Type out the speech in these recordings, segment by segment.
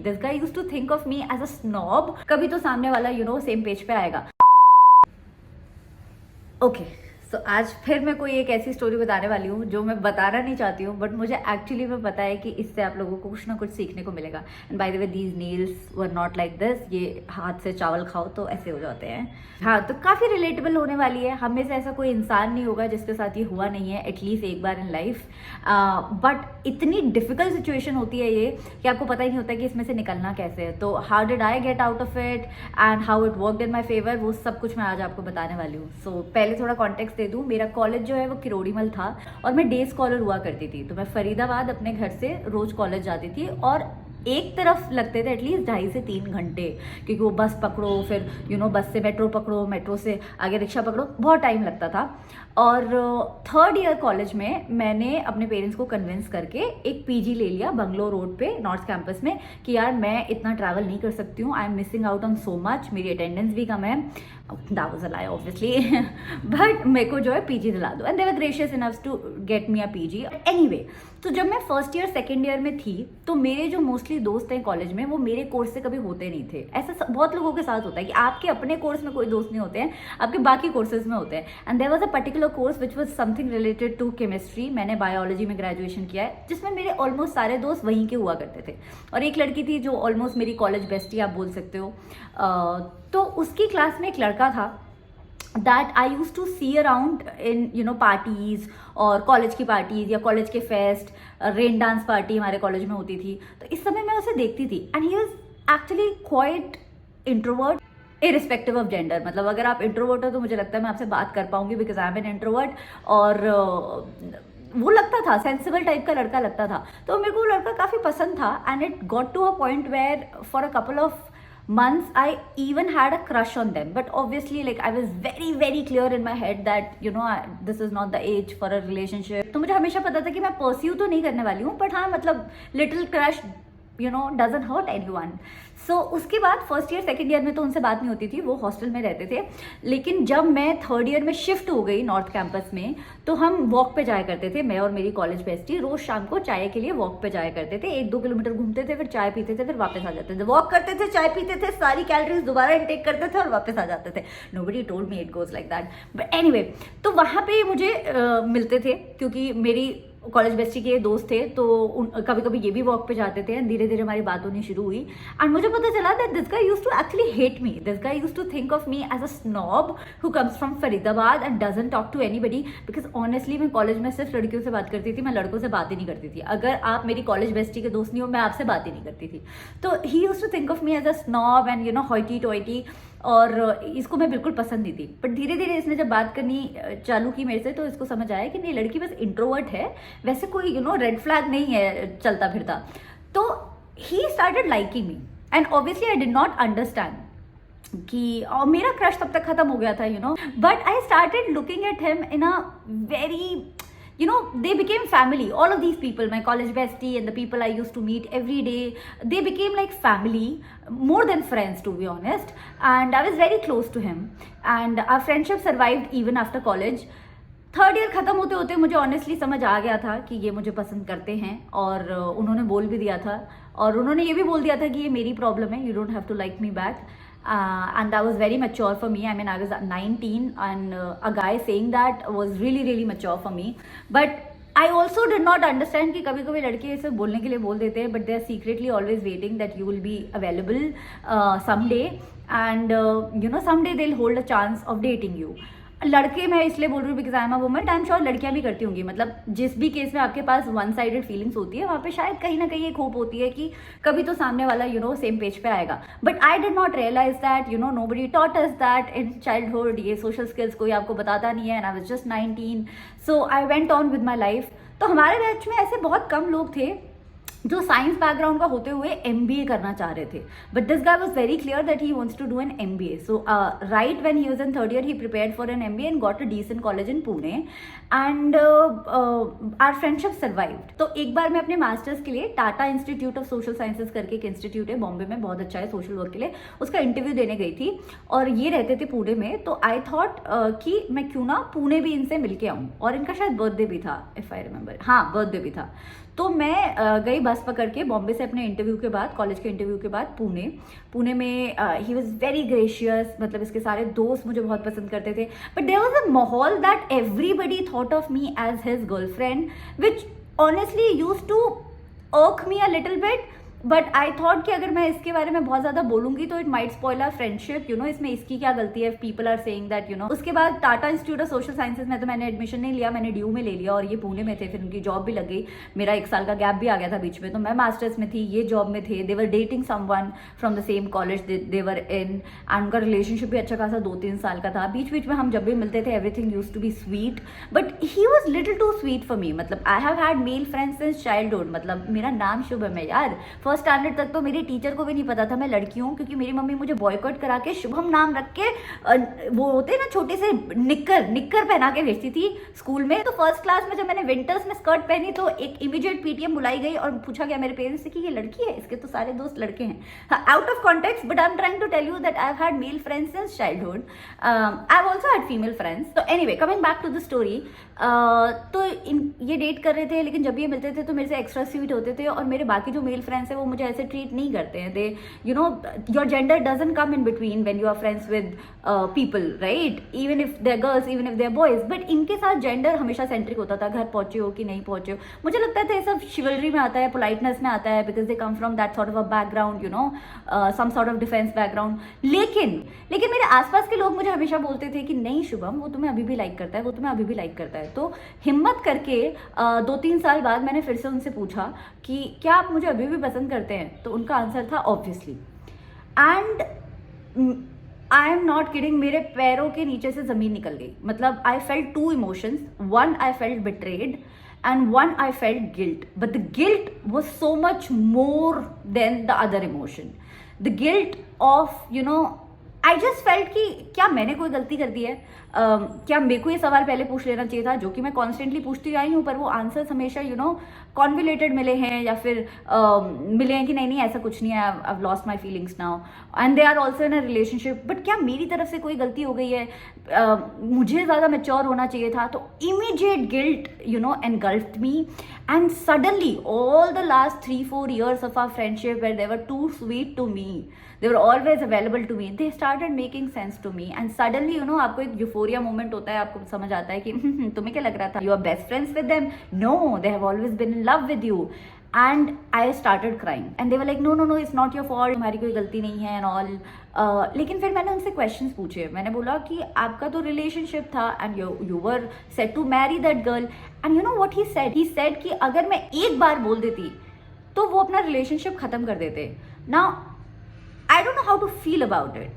This guy used to think of me as a snob. कभी तो सामने वाला सेम पेज पे आएगा। ओके सो आज फिर मैं कोई एक ऐसी स्टोरी बताने वाली हूँ जो मैं बताना नहीं चाहती हूँ, बट मुझे एक्चुअली में पता है कि इससे आप लोगों को कुछ ना कुछ सीखने को मिलेगा। And by the way these Niels were not like this. ये हाथ से चावल खाओ तो ऐसे हो जाते हैं। हाँ, तो काफ़ी रिलेटेबल होने वाली है। हम में से ऐसा कोई इंसान नहीं होगा जिसके साथ ये हुआ नहीं है एटलीस्ट एक बार इन लाइफ। बट इतनी डिफिकल्ट सिचुएशन होती है ये कि आपको पता ही नहीं होता कि इसमें से निकलना कैसे है। तो how did I get out of it and how it worked in my favour, वो सब कुछ मैं आज आपको बताने वाली हूँ। सो पहले थोड़ा कॉन्टेक्स्ट दे दूँ। मेरा कॉलेज जो है वो किरोड़ीमल था और मैं डे स्कॉलर हुआ करती थी। तो मैं फरीदाबाद अपने घर से रोज कॉलेज जाती थी और एक तरफ लगते थे एटलीस्ट 2.5 से 3 घंटे, क्योंकि वो बस पकड़ो, फिर बस से मेट्रो पकड़ो, मेट्रो से आगे रिक्शा पकड़ो, बहुत टाइम लगता था। और थर्ड ईयर कॉलेज में मैंने अपने पेरेंट्स को कन्विंस करके एक पीजी ले लिया बंगलोर रोड पे नॉर्थ कैंपस में कि यार मैं इतना ट्रैवल नहीं कर सकती हूँ, I am missing out on so much, मेरी अटेंडेंस भी कम है। That was a lie obviously but मेरे को जो है पीजी दिला दो and they were gracious enough to get me a PG. Anyway, तो जब मैं फर्स्ट ईयर सेकेंड ईयर में थी तो मेरे जो मोस्टली दोस्त हैं कॉलेज में वो मेरे कोर्स से कभी होते नहीं थे। ऐसा बहुत लोगों के साथ होता है कि आपके अपने कोर्स में कोई दोस्त नहीं होते हैं, आपके बाकी कोर्सेज में होते हैं। And there was a particular course which was something related to chemistry. मैंने बायोलॉजी में ग्रेजुएशन किया है, जिसमें मेरे ऑलमोस्ट सारे दोस्त वहीं के हुआ करते थे। और एक लड़की थी जो ऑलमोस्ट मेरी कॉलेज बेस्टी आप बोल सकते हो। तो उसकी क्लास में एक लड़का था that I used to see around in parties और कॉलेज की पार्टीज या कॉलेज के फेस्ट, रेन डांस पार्टी हमारे कॉलेज में होती थी। तो इस समय मैं उसे देखती थी and he was actually quite introvert irrespective of gender. मतलब अगर आप इंट्रोवर्ट हो तो मुझे लगता है मैं आपसे बात कर पाऊंगी because I am an introvert. और वो लगता था सेंसिबल टाइप का लड़का लगता था। तो मेरे को वो लड़का काफ़ी पसंद था and it got to a point where for a couple of months I even had a crush on them, but obviously like I was very very clear in my head that this is not the age for a relationship। तो मुझे हमेशा पता था कि मैं pursue तो नहीं करने वाली हूँ, but हाँ मतलब little crush doesn't hurt anyone। सो उसके बाद फर्स्ट ईयर सेकेंड ईयर में तो उनसे बात नहीं होती थी, वो हॉस्टल में रहते थे। लेकिन जब मैं थर्ड ईयर में शिफ्ट हो गई नॉर्थ कैंपस में तो हम वॉक पे जाया करते थे। मैं और मेरी कॉलेज बेस्टी रोज शाम को चाय के लिए वॉक पे जाया करते थे। 1-2 किलोमीटर घूमते थे, फिर चाय पीते थे, फिर वापस आ जाते थे। वॉक करते थे, चाय पीते थे, सारी कैलोरीज दोबारा इनटेक करते थे और वापस आ जाते थे। Nobody told me it goes like that, but anyway तो वहाँ पे मुझे मिलते थे क्योंकि मेरी कॉलेज बेस्टी के दोस्त थे। तो कभी कभी ये भी वॉक पे जाते थे। धीरे धीरे हमारी बात होनी शुरू हुई एंड मुझे पता चला that this guy used to actually hate me. This guy used to think of me as a snob who comes from Faridabad and doesn't talk to anybody. Because honestly मैं कॉलेज में सिर्फ लड़कियों से बात करती थी, मैं लड़कों से बात ही नहीं करती थी। अगर आप मेरी कॉलेज बेस्टी के दोस्त नहीं हो, मैं आपसे बात ही नहीं करती थी। तो he used to think of me as a snob and hoity toity, और इसको मैं बिल्कुल पसंद नहीं थी। बट धीरे धीरे इसने जब बात करनी चालू की मेरे से तो इसको समझ आया कि नहीं, लड़की बस इंट्रोवर्ट है, वैसे कोई रेड फ्लैग नहीं है चलता फिरता। तो he started liking me and obviously I did not understand कि और मेरा क्रश तब तक खत्म हो गया था but I started looking at him in a very they became family. All of these people, my college bestie and the people I used to meet every day, they became like family, more than friends to be honest. And I was very close to him and our friendship survived even after college. Third year खत्म होते होते मुझे honestly समझ आ गया था कि ये मुझे पसंद करते हैं और उन्होंने बोल भी दिया था और उन्होंने ये भी बोल दिया था कि ये मेरी प्रॉब्लम है, you don't have to like me back. And that was very mature for me. I mean, I was 19 and a guy saying that was really really mature for me. But I also did not understand कि कभी कभी लड़के ऐसे बोलने के लिए बोल देते हैं but they are secretly always waiting that you will be available someday and someday they'll hold a chance of dating you। लड़के मैं इसलिए बोल रही हूँ because I am a woman, I am sure लड़कियां भी करती होंगी। मतलब जिस भी केस में आपके पास वन साइडेड फीलिंग्स होती है वहाँ पे शायद कहीं ना कहीं एक होप होती है कि कभी तो सामने वाला सेम पेज पे आएगा। But I did not realize that nobody taught us that in childhood. ये सोशल स्किल्स कोई आपको बताता नहीं है and I was just 19, so I went on with my life. तो हमारे बैच में ऐसे बहुत कम लोग थे जो साइंस बैकग्राउंड का होते हुए MBA करना चाह रहे थे। But this guy was very clear that he wants to do an MBA। So right when he was in third year he prepared for an MBA and got a decent college in Pune and our friendship survived. तो एक बार मैं अपने masters के लिए Tata Institute of Social Sciences करके एक institute है बॉम्बे में, बहुत अच्छा है सोशल वर्क के लिए, उसका इंटरव्यू देने गई थी और ये रहते थे पुणे में। तो आई थॉट कि मैं क्यों ना पुणे भी इनसे मिलके आऊँ, और इनका शायद बर्थडे भी था इफ आई रिमेंबर, हाँ बर्थडे भी था। तो मैं गई बस पकड़ के बॉम्बे से अपने इंटरव्यू के बाद, कॉलेज के इंटरव्यू के बाद पुणे में ही वॉज वेरी ग्रेशियस, मतलब इसके सारे दोस्त मुझे बहुत पसंद करते थे, बट देयर वॉज अ माहौल that everybody thought of me as his girlfriend, which honestly used to irk me a little bit. But I thought कि अगर मैं इसके बारे में बहुत ज़्यादा बोलूंगी तो it might spoil our friendship, you know, इसमें इसकी क्या गलती है, people are saying that, you know. उसके बाद Tata Institute of Social Sciences में तो मैंने एडमिशन नहीं लिया, मैंने ड्यू में ले लिया, और ये पुणे में थे, फिर उनकी जॉब भी लग गई, मेरा 1 साल का गैप भी आ गया था बीच में, तो मैं मास्टर्स में थी, ये जॉब में थे, they were dating someone from the same college they were in, and उनका रिलेशनशिप भी अच्छा खासा 2-3 साल का था. बीच बीच में हम जब भी मिलते थे everything used to be sweet, but he was little too sweet for me. मतलब I have had male friends since childhood, मतलब मेरा नाम शुभम है यार, फर्स्ट स्टैंडर्ड तक तो मेरी टीचर को भी नहीं पता था मैं लड़की हूँ, क्योंकि मेरी मम्मी मुझे बॉयकॉट करा के शुभम नाम रख के वो होते ना छोटे से निक्कर पहना के भेजती थी स्कूल में. तो फर्स्ट क्लास में जब मैंने विंटर्स में स्कर्ट पहनी तो एक इमीडिएट पीटीएम बुलाई गई और पूछा गया मेरे पेरेंट्स से कि ये लड़की है, इसके तो सारे दोस्त लड़के हैं. Out of context, but I am trying to tell you that I have had male friends since childhood. I have also had female friends. तो anyway, coming back to the story, तो ये डेट कर रहे थे, लेकिन जब ये मिलते थे तो मेरे से एक्स्ट्रा स्वीट होते थे, और मेरे बाकी जो मेल फ्रेंड्स हैं वो मुझे ऐसे ट्रीट नहीं करते हैं. दे, you know, your gender doesn't come in between when you are friends with people, right? Even if they're girls, even if they're boys, but इनके साथ gender हमेशा सेंट्रिक होता था, घर पहुंचे हो कि नहीं पहुंचे हो. मुझे लगता था ये सब शिवलरी में आता है, पोलाइटनेस में आता है, because they come from that sort of a background, you know, some sort of defense background. लेकिन मेरे आसपास के लोग मुझे हमेशा बोलते थे कि नहीं शुभम, वो तुम्हें अभी भी लाइक करता है, वो तुम्हें अभी भी लाइक करता है. तो हिम्मत करके 2-3 साल बाद मैंने फिर से उनसे पूछा कि क्या आप मुझे अभी भी पसंद करते हैं, तो उनका आंसर था obviously. And I am not kidding, मेरे पैरों के नीचे से जमीन निकल गई. मतलब I felt 2 emotions, one I felt betrayed and one I felt guilt, but the guilt was so much more than the other emotion. The guilt of, you know, I just felt कि क्या मैंने कोई गलती कर दी है, क्या मेरे को ये सवाल पहले पूछ लेना चाहिए था, जो कि मैं कॉन्स्टेंटली पूछती आई हूँ, पर वो आंसर्स हमेशा यू नो कॉन्विलेटेड मिले हैं, या फिर मिले हैं कि नहीं ऐसा कुछ नहीं है, I have lost my feelings now and they are also in a relationship. But क्या मेरी तरफ से कोई गलती हो गई है, मुझे ज़्यादा मैच्योर होना चाहिए था. तो immediate guilt you know engulfed me, and suddenly all the last 3-4 years of our friendship where they were too sweet to me, they were always available to me, they started making sense to me. And suddenly you know आपको एक euphoria moment होता है, आपको समझ आता है कि तुम्हें क्या लग रहा था, you are best friends with them, no, they have always been in love with you. And I started crying and they were like no it's not your fault, तुम्हारी कोई गलती नहीं है and all. लेकिन फिर मैंने उनसे क्वेश्चंस पूछे. मैंने बोला कि आपका तो रिलेशनशिप था and you were set to marry that girl, and you know what he said कि अगर मैं एक बार बोल देती तो वो अपना रिलेशनशिप खत्म कर देते. Now I don't know how to feel about it,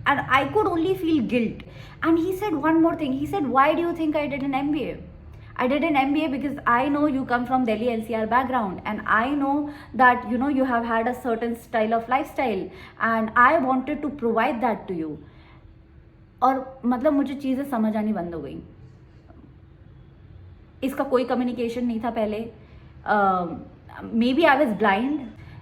and I could only feel guilt. And he said one more thing. He said, why do you think I did an MBA? I did an MBA because I know you come from Delhi NCR background, and I know that you know you have had a certain style of lifestyle, and I wanted to provide that to you. और मतलब मुझे चीज़ें समझ आनी बंद हो गई. इसका कोई कम्युनिकेशन नहीं था पहले. Maybe I was blind,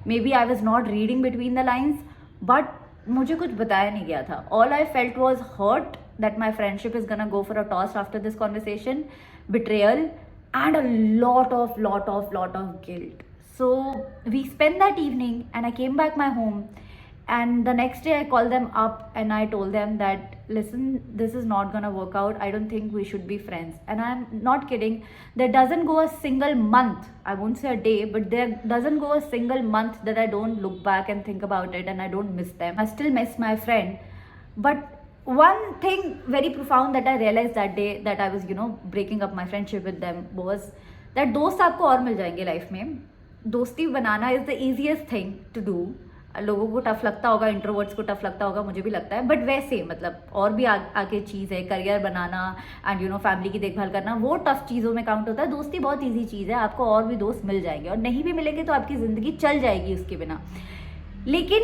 maybe I was not reading between the lines, but मुझे कुछ बताया नहीं गया था. All I felt was hurt that my friendship is gonna go for a toss after this conversation, betrayal, and a lot of guilt. So we spent that evening and I came back my home, and the next day I called them up and I told them that listen, this is not gonna work out, I don't think we should be friends. And I'm not kidding, there doesn't go a single month, I won't say a day, but there doesn't go a single month that I don't look back and think about it and I don't miss them. I still miss my friend, but one thing very profound that I realized that day that I was you know breaking up my friendship with them was that दोस्त आपको और मिल जाएंगे life में. दोस्ती बनाना is the easiest thing to do. लोगों को tough लगता होगा, इंट्रोवर्ट्स को टफ लगता होगा, मुझे भी लगता है, बट वैसे मतलब और भी आगे चीज़ है, career banana and you know family की देखभाल करना, वो टफ चीज़ों में काउंट होता है. दोस्ती बहुत ईजी चीज़ है, आपको और भी दोस्त मिल जाएंगे, और नहीं भी मिलेंगे तो आपकी ज़िंदगी चल जाएगी उसके बिना. लेकिन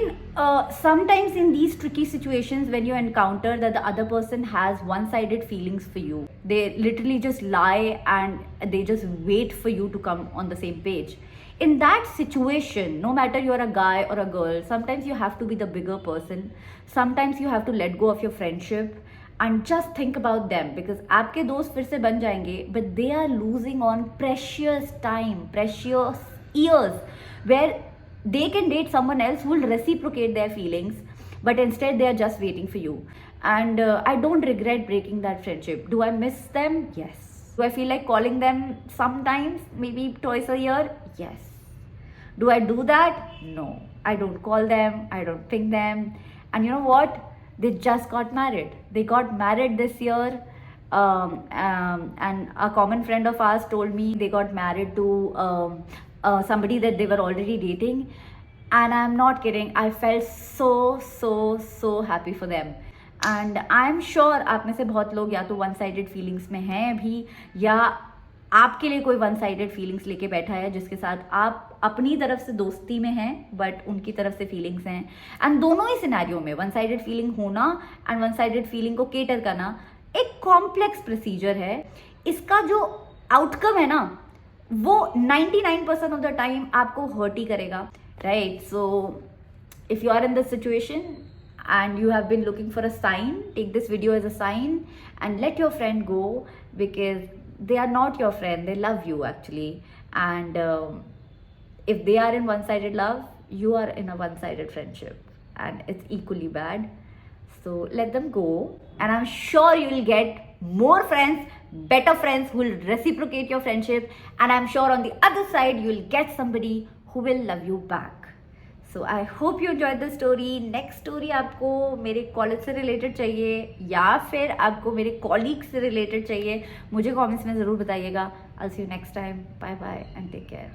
sometimes in these tricky situations when you encounter that the other person has one-sided feelings for you, they literally just lie and they just wait for you to come on the same page. In that situation, no matter you're a guy or a girl, sometimes you have to be the bigger person, sometimes you have to let go of your friendship, and just think about them, because आपके दोस्त फिर से बन जाएंगे, but they are losing on precious time, precious years, where they can date someone else who will reciprocate their feelings, but instead they are just waiting for you. And I don't regret breaking that friendship. Do I miss them? Yes. Do I feel like calling them sometimes, maybe twice a year? Yes. Do I do that? No. I don't call them, I don't ping them. And you know what, they just got married. They got married this year. And a common friend of ours told me they got married to somebody that they were already dating, and I'm not kidding, I felt so happy for them. And I'm sure आप में से बहुत लोग या तो one sided feelings में हैं अभी, या आपके लिए कोई वन साइडेड फीलिंग्स लेके बैठा है जिसके साथ आप अपनी तरफ से दोस्ती में हैं बट उनकी तरफ से फीलिंग्स हैं. एंड दोनों ही सिनेरियो में वन साइडेड फीलिंग होना एंड वन साइडेड फीलिंग को केटर करना एक कॉम्प्लेक्स प्रोसीजर है. इसका जो आउटकम है ना वो 99% ऑफ द टाइम आपको हर्ट ही करेगा, right? So if you are in this situation and you have been looking for a sign, take this video as a sign and let your friend go, because they are not your friend, they love you actually. And if they are in one-sided love, you are in a one-sided friendship and it's equally bad. So let them go, and I'm sure you will get more friends, better friends who will reciprocate your friendship, and I'm sure on the other side you will get somebody who will love you back. So I hope you enjoyed the story. Next story आपको मेरे college से related चाहिए या फिर आपको मेरे colleague से related चाहिए, मुझे कमेंट्स में ज़रूर बताइएगा. I'll see you next time. Bye bye and take care.